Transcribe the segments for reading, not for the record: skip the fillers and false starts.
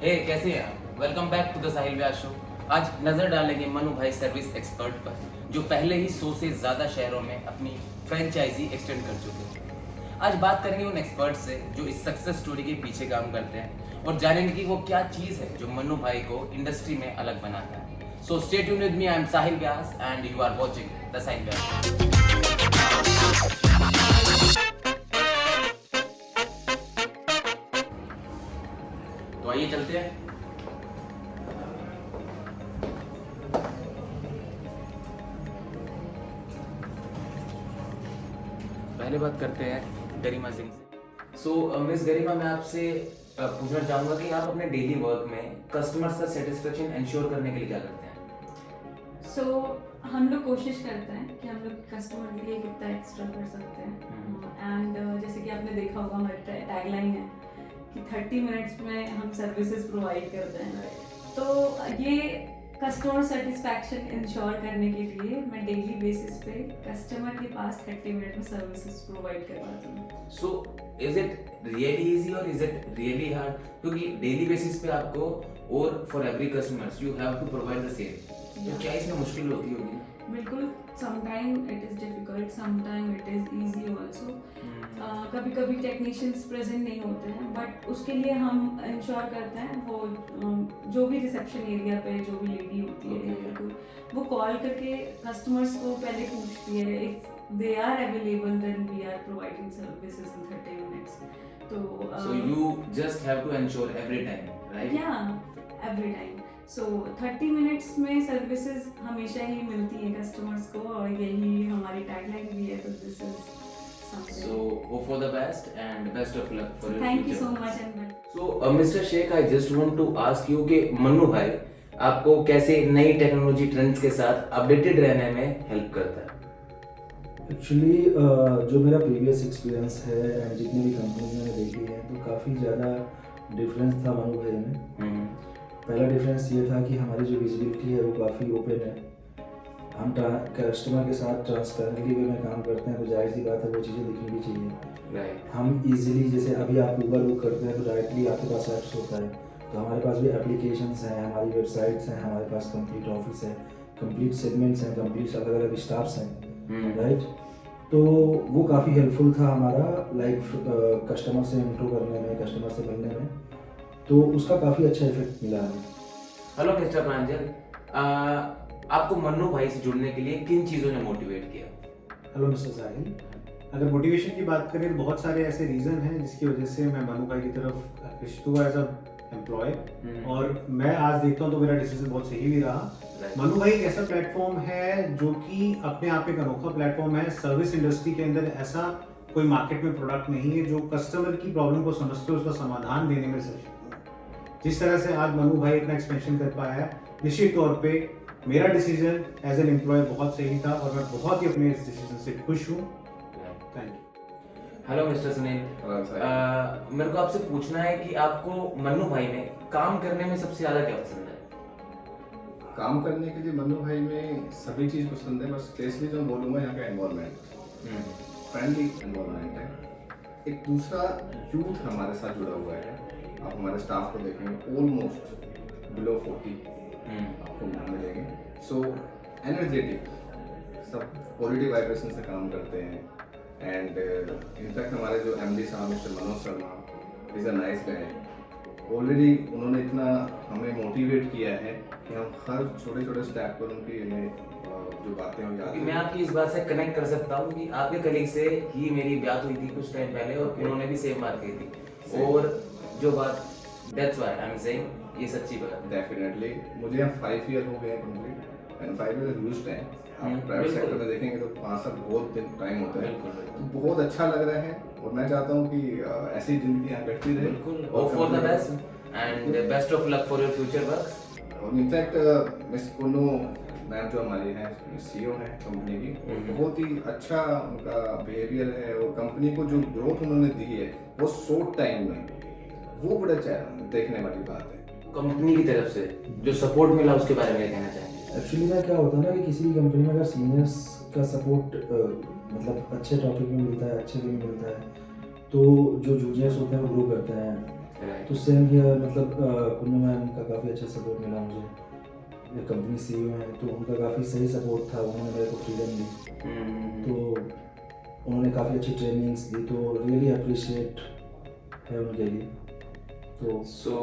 हे कैसे हैं आप? Welcome back to the Sahil Vyas show. आज नजर डालेंगे मनु भाई सर्विस एक्सपर्ट पर, जो पहले ही 100 से ज्यादा शहरों में अपनी फ्रेंचाइजी एक्सटेंड कर चुके हैं। आज बात करेंगे उन एक्सपर्ट से जो इस सक्सेस स्टोरी के पीछे काम करते हैं और जानेंगे कि वो क्या चीज है जो मनु भाई को इंडस्ट्री में अलग बनाता है। So stay tuned with me, I am Sahil Vyas and you are watching the Sahil Vyas. तो आइए चलते हैं। पहले बात करते हैं गरिमा सिंह से। सो मिस गरिमा, मैं आपसे पूछना चाहूंगा कि आप अपने डेली वर्क में कस्टमर्स का सेटिस्फेक्शन इंश्योर करने के लिए क्या करते हैं? हम लोग कोशिश करते हैं कि हम लोग कस्टमर के लिए कितना एक्स्ट्रा कर सकते हैं। एंड जैसे कि आपने देखा होगा, हमारी टैगलाइन है कि 30 मिनट्स में हम सर्विसेज प्रोवाइड करते हैं। तो ये कस्टमर सेटिस्फैक्शन इंश्योर करने के लिए मैं डेली बेसिस पे कस्टमर के पास 30 मिनट में सर्विसेज प्रोवाइड करवाती हूँ। So is it really easy और इज इट रियली हार्ड? क्योंकि डेली बेसिस पे आपको और for every customers you have to provide the same. तो क्या इसमें मुश्किल होती होगी? बिल्कुल, sometime it is difficult, sometime it is easy also. कभी कभी टेक्नीशियंस प्रेजेंट नहीं होते हैं, बट उसके लिए हम इंश्योर करते हैं वो जो भी रिसेप्शन एरिया पे जो भी लेडी होती है या कोई, वो कॉल करके कस्टमर्स को पहले पूछती है। If they are available then we are providing services in 30 minutes. So you just have to ensure every time, right? Yeah, every time. So 30 minutes में सर्विसेज हमेशा ही मिलती है कस्टमर्स को, और यही हमारी टैगलाइन भी है। तो this is something. So hope for the best and best of luck for your Thank you future. so much and So Mr. Sheikh, I just want to ask you कि मन्नू भाई आपको कैसे नई टेक्नोलॉजी ट्रेंड्स के साथ updated रहने में help करता है? एक्चुअली जो मेरा प्रीवियस एक्सपीरियंस है एंड जितनी भी कंपनीज मैंने देखी है, तो काफ़ी ज़्यादा डिफरेंस था मनु भाई में। पहला डिफरेंस ये था कि हमारी जो विजिबिलिटी है वो काफ़ी ओपन है। हम कस्टमर के साथ ट्रांसपेरेंटली वे में काम करते हैं, तो जाहिर सी बात है वो चीज़ें दिखनी भी चाहिए। हम इजीली, जैसे अभी आप ऊबर बुक करते हैं तो डायरेक्टली आपके पास ऐप्स होता है, तो हमारे पास भी एप्लीकेशंस हैं, हमारी वेबसाइट्स हैं, हमारे पास कंप्लीट ऑफिस है, कंप्लीट सेगमेंट्स हैं, कंप्लीट अलग अलग स्टाफ्स हैं, राइट। तो वो काफ़ी हेल्पफुल था हमारा लाइक कस्टमर से इंट्रो करने में, कस्टमर से मिलने में, तो उसका काफ़ी अच्छा इफेक्ट मिला हमें। हेलो मिस्टर प्रांजल, आपको मन्नू भाई से जुड़ने के लिए किन चीज़ों ने मोटिवेट किया? हेलो मिस्टर साहिल, अगर मोटिवेशन की बात करें तो बहुत सारे ऐसे रीज़न हैं जिसकी वजह से मैं मनु भाई की तरफ शिफ्ट हुआ एज अ एम्प्लॉय, और मैं आज देखता हूँ तो मेरा डिसीजन बहुत सही भी रहा। मनु भाई एक ऐसा प्लेटफॉर्म है जो कि अपने आप एक अनोखा प्लेटफॉर्म है। सर्विस इंडस्ट्री के अंदर ऐसा कोई मार्केट में प्रोडक्ट नहीं है जो कस्टमर की प्रॉब्लम को समझते हुए उसका समाधान देने में सक्षम है। जिस तरह से आज मनु भाई अपना एक्सपेंशन कर पाया है, निश्चित तौर पे मेरा डिसीजन एज एन एम्प्लॉय बहुत सही था और मैं बहुत ही अपने इस डिसीजन से खुश हूँ। Thank you. Hello mister Sunil, मेरे को आपसे पूछना है कि आपको मन्नू भाई में काम करने में सबसे ज़्यादा क्या पसंद है? काम करने के लिए मन्नू भाई में सभी चीज़ पसंद है, बस स्पेशली जो बोलूँगा यहाँ का एनवायरनमेंट फ्रेंडली एनवायरनमेंट है। एक दूसरा यूथ हमारे साथ जुड़ा हुआ है। आप हमारे स्टाफ को देखेंगे ऑलमोस्ट बिलो 40 आपको मिलेंगे। सो एनर्जेटिक, सब पॉजिटिव वाइब्रेशन से काम करते हैं। एंड इनफैक्ट हमारे जो एमडी साहब mister Manoj Sharma is a nice guy. Already उन्होंने इतना हमें मोटिवेट किया है कि हम हर छोटे छोटे स्टेप पर उनकी जो बातें हो जाती हैं। मैं आपकी इस बात से कनेक्ट कर सकता हूँ कि आपके कलीग से ही मेरी बात हुई थी कुछ टाइम पहले, और उन्होंने भी सेम बात की थी। और जो बात, that's why I am saying, ये सच्ची बात है। डेफिनेटली मुझे यहाँ 5 ईयर हो गए हैं complete, and 5 year huge time. आप प्राइवेट सेक्टर में देखेंगे तो 5 साल बहुत दिन टाइम होता है। तो बहुत अच्छा लग रहा है और मैं चाहता हूँ कि ऐसी जिंदगी यहाँ कटती रहे। बिल्कुल, hope for the best and best of luck for your future works. और इनफैक्ट मिस कुन्नू मैम जो हमारी हैं सीईओ हैं कंपनी की, बहुत ही अच्छा उनका बिहेवियर है और कंपनी को जो ग्रोथ उन्होंने दी है वो शॉर्ट टाइम में, वो बड़ा देखने वाली बात है। कंपनी की तरफ से जो सपोर्ट मिला उसके बारे में क्या कहना चाहेंगे? एक्चुअली में क्या होता है ना कि किसी भी कंपनी में अगर सीनियर्स का सपोर्ट मतलब अच्छे टॉपिक में मिलता है, अच्छे वे में मिलता है, तो जो जूनियर्स होते हैं वो ग्रो करते हैं। Right. तो सेम हियर मतलब कुन्नू मैम का काफ़ी अच्छा सपोर्ट मिला मुझे। ये कंपनी CEO हैं तो उनका काफ़ी सही सपोर्ट था, उन्होंने मेरे को फ्रीडम दी, तो उन्होंने काफ़ी अच्छी ट्रेनिंग्स दी, तो रियली अप्रिशिएट है उनके लिए। तो So,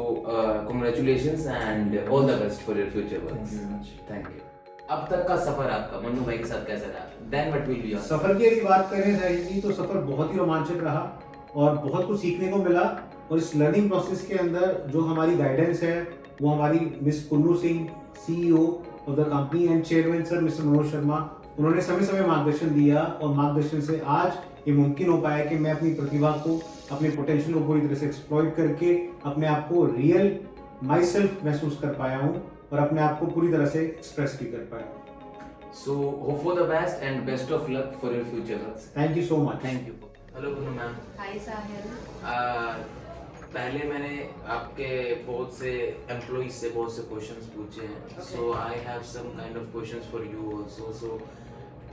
congratulations and all the best for your future thank works. You very much. Thank you. अब तक का सफर आपका मन्नू भाई के साथ कैसा रहा? Then what will be your? सफर की यदि बात करें साहिल जी, तो सफर बहुत ही रोमांचक रहा और बहुत कुछ सीखने को मिला। और इस लर्निंग प्रोसेस के अंदर जो हमारी गाइडेंस है वो हमारी miss Kunnu Singh, CEO of the company and chairman sir mister Manoj Sharma, उन्होंने समय समय मार्गदर्शन दिया और मार्गदर्शन से आज ये मुमकिन हो पाया कि मैं अपनी प्रतिभा को, अपने पोटेंशियल को पूरी तरह से एक्सप्लॉइट करके अपने आप को रियल माई सेल्फ महसूस कर पाया हूँ और अपने आप को पूरी तरह से एक्सप्रेस भी कर पाया हूँ। So, hope for the best and best of luck for your future works. Thank you so much. Thank you. Hello Kunnu ma'am. Hi Sahil. पहले मैंने आपके बहुत से एम्प्लॉइज से बहुत से क्वेश्चंस पूछे हैं, Okay. So I have some kind of questions for you also. So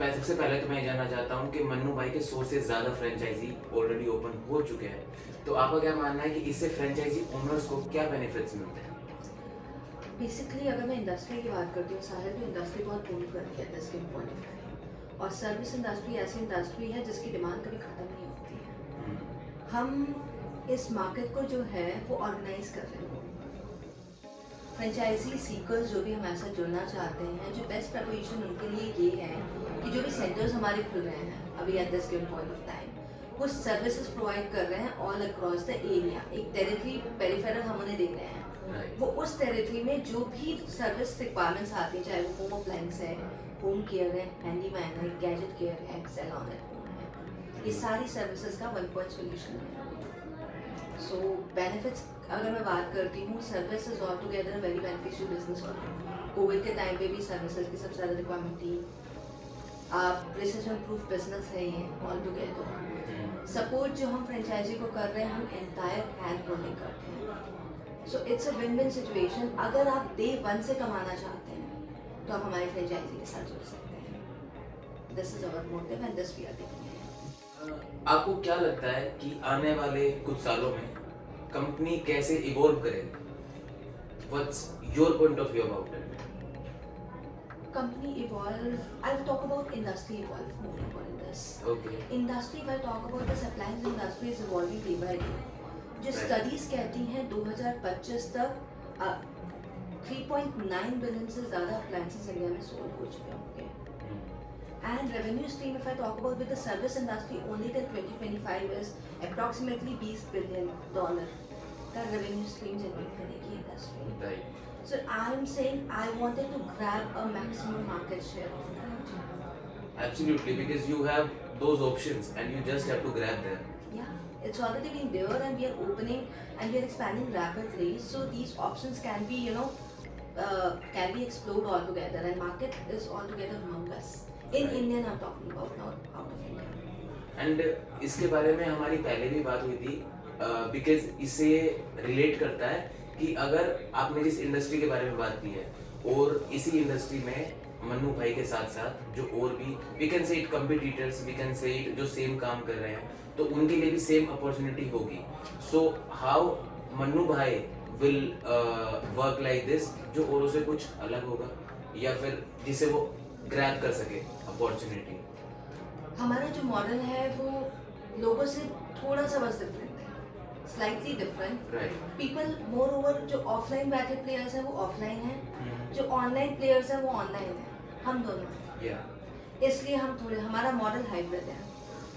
सबसे पहले तो मैं ये जानना चाहता हूँ कि मन्नू भाई के 100 से ज़्यादा फ्रेंचाइजी ऑलरेडी ओपन हो चुके हैं, तो आपका क्या मानना है कि इससे फ्रेंचाइजी ओनर्स को क्या बेनिफिट्स मिलते हैं? बेसिकली अगर मैं इंडस्ट्री की बात करती हूँ साहिल, तो इंडस्ट्री बहुत बूम कर रही है at this point of time, और सर्विस इंडस्ट्री ऐसी इंडस्ट्री है जिसकी डिमांड कभी ख़त्म नहीं होती है। हम इस मार्केट को जो है वो ऑर्गेनाइज कर रहे हैं। फ्रेंचाइजी सीकर्स जो भी हमारे साथ जुड़ना चाहते हैं, जो बेस्ट प्रपोजिशन उनके लिए ये है कि जो भी सेंटर्स हमारे खुल रहे हैं अभी at this point of time, वो सर्विसेज प्रोवाइड कर रहे हैं ऑल अक्रॉस द एरिया। एक टेरिटरी पेरिफेरल हम उन्हें दे रहे हैं, वो उस टेरिटरी में जो भी सर्विस रिक्वायरमेंट्स आती हैं, चाहे वो होम अप्लायंस है, होम केयर है, हैंडीमैन है, गैजेट केयर है, सैलून है, ये सारी सर्विसेज का वन पॉइंट सोल्यूशन है। सो बेनिफिट्स अगर मैं बात करती हूँ, service is all together very beneficial business. Covid के टाइम पे भी सर्विसेज की सबसे ज़्यादा रिक्वायरमेंट थी। रिसेशन प्रूफ बिजनेस है ये ऑल टुगेदर। सपोर्ट जो हम फ्रेंचाइजी को कर रहे हैं, हम एंटायर हैंड होल्डिंग करते हैं। So it's a win win situation. अगर आप डे 1 से कमाना चाहते हैं तो आप हमारे फ्रेंचाइजी के साथ जुड़ सकते हैं। This is our motive and this we are doing. आपको क्या लगता है कि आने वाले कुछ सालों में कंपनी कैसे इवॉल्व करेगी? What's your point of view about it? Company evolve. I'll talk about industry evolve more about this. Okay, Industry, if I talk about this, appliance industry is evolving day by day. जो Right. Studies कहती हैं 2025 तक 3.9 billion से ज़्यादा appliances India में sold हो चुके होंगे। And revenue stream, if I talk about with the service industry, only till 2025 is approximately $20 billion का revenue stream generate करेगी industry. Right. So I'm saying I wanted to grab a maximum market share of that. Absolutely, because you have those options and you just have to grab them. Yeah, it's already been there and we are opening and we are expanding rapidly. So these options can be, can be explored altogether, and market is altogether humongous. In Right. Indian, I'm talking about, not out of India. And इसके बारे में हमारी पहले भी बात हुई थी, because इससे रिलेट करता है कि अगर आपने जिस इंडस्ट्री के बारे में बात की है और इसी इंडस्ट्री में मन्नू भाई के साथ साथ जो और भी we can say it competitors, we can say it जो सेम काम कर रहे हैं, तो उनके लिए भी सेम अपॉर्चुनिटी होगी। सो हाउ मन्नू भाई विल वर्क लाइक दिस, जो औरों से कुछ अलग होगा या फिर जिसे वो ग्रैब कर सके अपॉर्चुनिटी? हमारा जो मॉडल है वो लोगों से थोड़ा सा बस डिफरेंट है, slightly different. Right. People more over जो ऑफलाइन बैठे प्लेयर्स हैं वो ऑफलाइन हैं, जो ऑनलाइन प्लेयर्स हैं वो ऑनलाइन हैं, हम दोनों हैं। या इसलिए हम थोड़े, हमारा मॉडल हाइब्रिड है,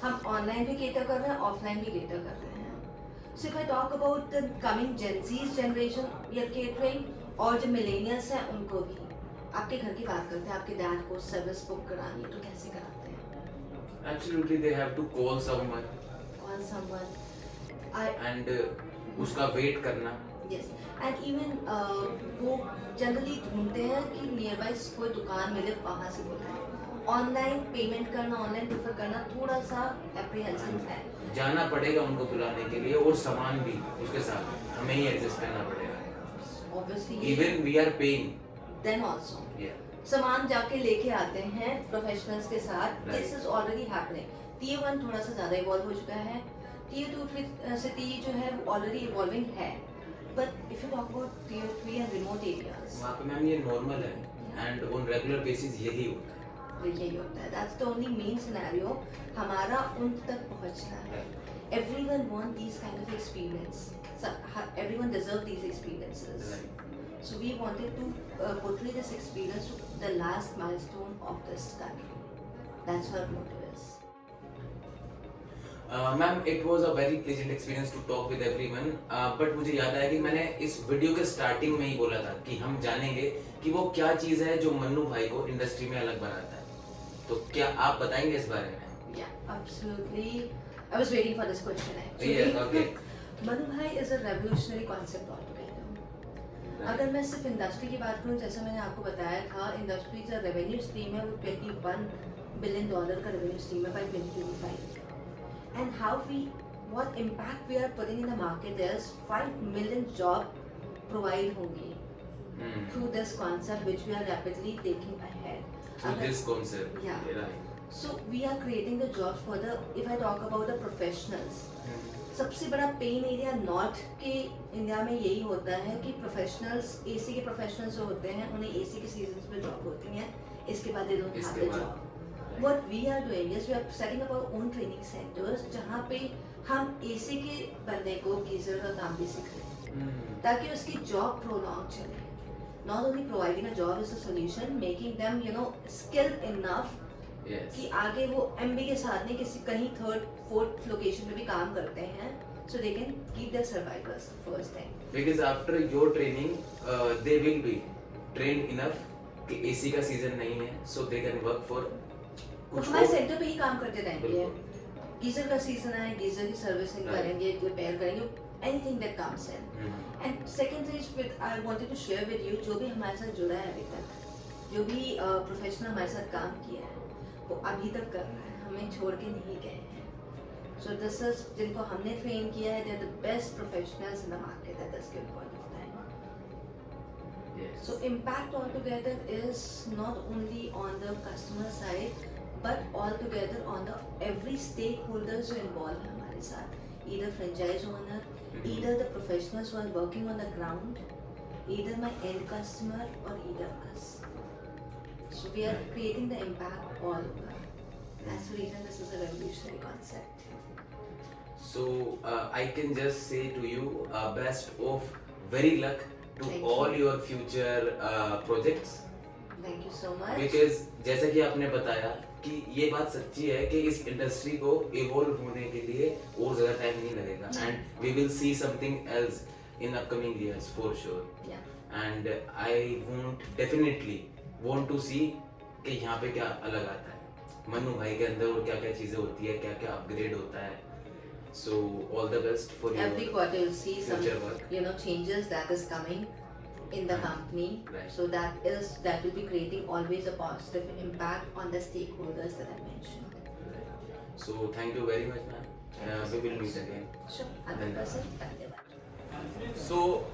हम ऑनलाइन भी केटर कर रहे हैं, ऑफलाइन भी केटर कर रहे हैं। So if I talk about the coming gen Z's generation we are catering, और जो मिलेनियल्स हैं उनको भी। आपके घर की बात करते हैं, आपके डैड को सर्विस बुक करानी है तो कैसे कराते हैं? Absolutely, they have to call someone Call someone. And उसका वेट करना। Yes, and even वो जनरली ढूंढते हैं कि नियर बाई कोई दुकान मिले वहाँ से बुलाएं। ऑनलाइन पेमेंट करना, ऑनलाइन प्रेफर करना थोड़ा सा एप्रीहेंशन है। जाना पड़ेगा उनको बुलाने के लिए, और सामान भी उसके साथ हमें ही एडजस्ट करना पड़ेगा। Obviously even we are paying. Then also या सामान जाके लेके आते हैं प्रोफेशनल्स के साथ। Right. This is already happening. Tier 1 थोड़ा सा ज़्यादा इवॉल्व हो चुका है, Tier 2 city जो है वो ऑलरेडी इवॉल्विंग है, but if you talk about Tier 3 and remote areas, वहाँ पे मैम ये नॉर्मल है एंड ऑन रेगुलर बेसिस यही होता है। यही होता है, that's the only main scenario, हमारा उन तक पहुंचना है। Everyone want these kind of experience, so, everyone deserve these experiences. So we wanted to portray this experience to the last milestone of this country. That's our motto is. Ma'am it was a very pleasant experience to talk with everyone, but मुझे याद आया कि मैंने इस video के starting में ही बोला था कि हम जानेंगे कि वो क्या चीज़ है जो मन्नू भाई को इंडस्ट्री में अलग बनाता है। तो क्या आप बताएंगे इस बारे में? Yeah, absolutely. I was waiting for this question actually. Yeah, okay. Manu Bhai is a revolutionary concept altogether. अगर मैं सिर्फ इंडस्ट्री की बात करूँ, जैसा मैंने आपको बताया था, इंडस्ट्री जो रेवेन्यू स्ट्रीम है वो $21 बिलियन का रेवेन्यू स्ट्रीम है bye 2025. And how what impact we are putting in the market, there's 5 million job provide होंगे through this concept which we are rapidly taking ahead. Through this concept. Yeah. Right. So we are creating the jobs for the, if I talk about the professionals, सबसे बड़ा pen area north के India में यही होता है कि professionals, AC के professionals जो होते हैं उन्हें एसी के सीजन्स में जॉब होती है, इसके बाद they don't have the job. What we are doing is we are setting up our own training centres जहाँ पे हम एसी के बंदे को गीजर का काम भी सिखाएं ताकि उसकी जॉब प्रोलॉन्ग चले। Not only providing a job is a solution, making them skilled enough कि आगे वो एमबी के साथ नहीं किसी कहीं 3rd 4th लोकेशन पे भी काम करते हैं, so they can keep their survivors first thing. Because after your training, they will be trained enough कि एसी का सीजन नहीं है, so they can work for कुछ हमारे और। सेंटर पे ही काम करते रहेंगे, गीजर का सीजन आए गीजर की सर्विसिंग करेंगे, रिपेयर करेंगे, anything that comes in. And second thing is I wanted to share with you, जो भी हमारे साथ जुड़ा है अभी तक, जो भी प्रोफेशनल हमारे साथ काम किया है वो अभी तक कर रहा है, हमें छोड़ के नहीं गए हैं। So this is जिनको हमने ट्रेन किया है, they are the best professionals in the market at this given point of time. Yes. So impact altogether is not only on the customer side, but altogether on the every stakeholders who involved है हमारे साथ, either franchise owner, either the professionals who are working on the ground, either my end customer or either us. So we are creating the impact all over. That's the reason this is a revolutionary concept. So I can just say to you, best of very luck to Thank all you. your future projects. Thank you so much. Because जैसा कि आपने बताया कि ये बात सच्ची है कि इस इंडस्ट्री को इवॉल्व होने के लिए और ज़्यादा टाइम नहीं लगेगा, and we will see something else in upcoming years for sure. Yeah. And I definitely want to see कि यहाँ पे क्या अलग आता है मन्नू भाई के अंदर और क्या क्या चीज़ें होती है, क्या क्या अपग्रेड होता है। So all the best for Every your quarter you'll see some future work. changes that is coming in the company. Right. So that will be creating always a positive impact on the stakeholders that I mentioned. So thank you very much, ma'am. We will meet again. Sure. 100%. धन्यवाद. So,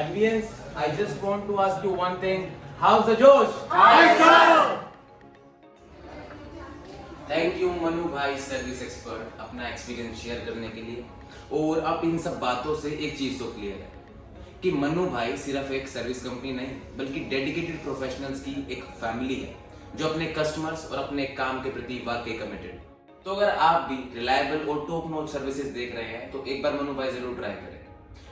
ambience, I just want to ask you one thing. How's the Josh? Thank you Manu भाई service expert अपना experience share करने के लिए। और अब इन सब बातों से एक चीज़ तो क्लियर है कि मन्नू भाई सिर्फ एक सर्विस कंपनी नहीं बल्कि डेडिकेटेड प्रोफेशनल्स की एक फैमिली है जो अपने कस्टमर्स और अपने काम के प्रति वाकई कमिटेड है। तो अगर आप भी रिलायबल और टॉप नॉच सर्विसेज देख रहे हैं तो एक बार मन्नू भाई जरूर ट्राई करें।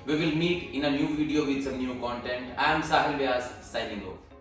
We will meet in a new video with some new content. I am Sahil Vyas signing off.